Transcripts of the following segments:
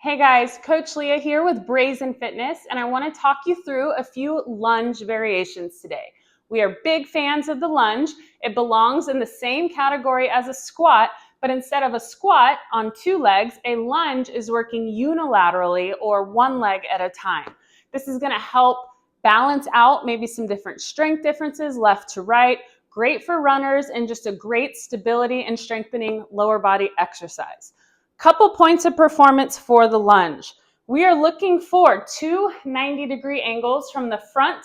Hey guys, Coach Leah here with Brazen Fitness, and I want to talk you through a few lunge variations today. We are big fans of the lunge. It belongs in the same category as a squat, but instead of a squat on two legs, a lunge is working unilaterally or one leg at a time. This is going to help balance out maybe some different strength differences left to right. Great for runners and just a great stability and strengthening lower body exercise. Couple points of performance for the lunge. We are looking for two 90-degree angles from the front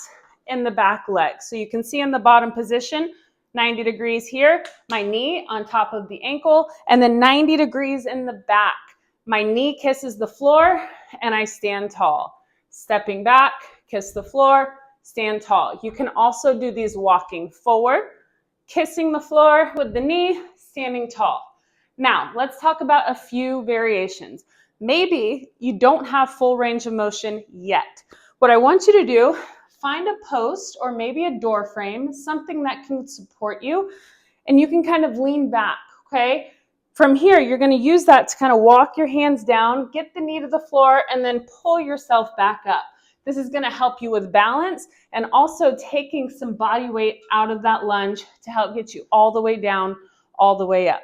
and the back leg. So you can see in the bottom position, 90 degrees here, my knee on top of the ankle, and then 90 degrees in the back. My knee kisses the floor and I stand tall. Stepping back, kiss the floor, stand tall. You can also do these walking forward, kissing the floor with the knee, standing tall. Now, let's talk about a few variations. Maybe you don't have full range of motion yet. What I want you to do, find a post or maybe a door frame, something that can support you, and you can kind of lean back, okay? From here, you're going to use that to kind of walk your hands down, get the knee to the floor, and then pull yourself back up. This is going to help you with balance and also taking some body weight out of that lunge to help get you all the way down, all the way up.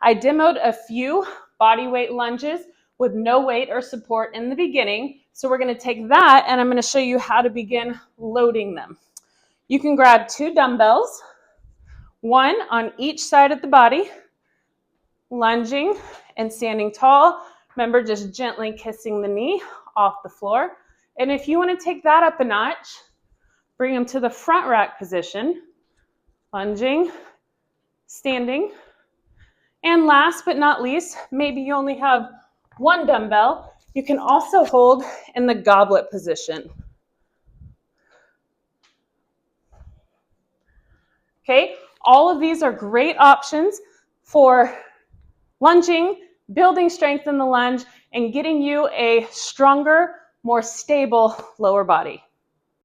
I demoed a few body weight lunges with no weight or support in the beginning. So we're going to take that and I'm going to show you how to begin loading them. You can grab two dumbbells, one on each side of the body, lunging and standing tall. Remember, just gently kissing the knee off the floor. And if you want to take that up a notch, bring them to the front rack position, lunging, standing. And last but not least, maybe you only have one dumbbell. You can also hold in the goblet position. Okay, all of these are great options for lunging, building strength in the lunge, and getting you a stronger, more stable lower body.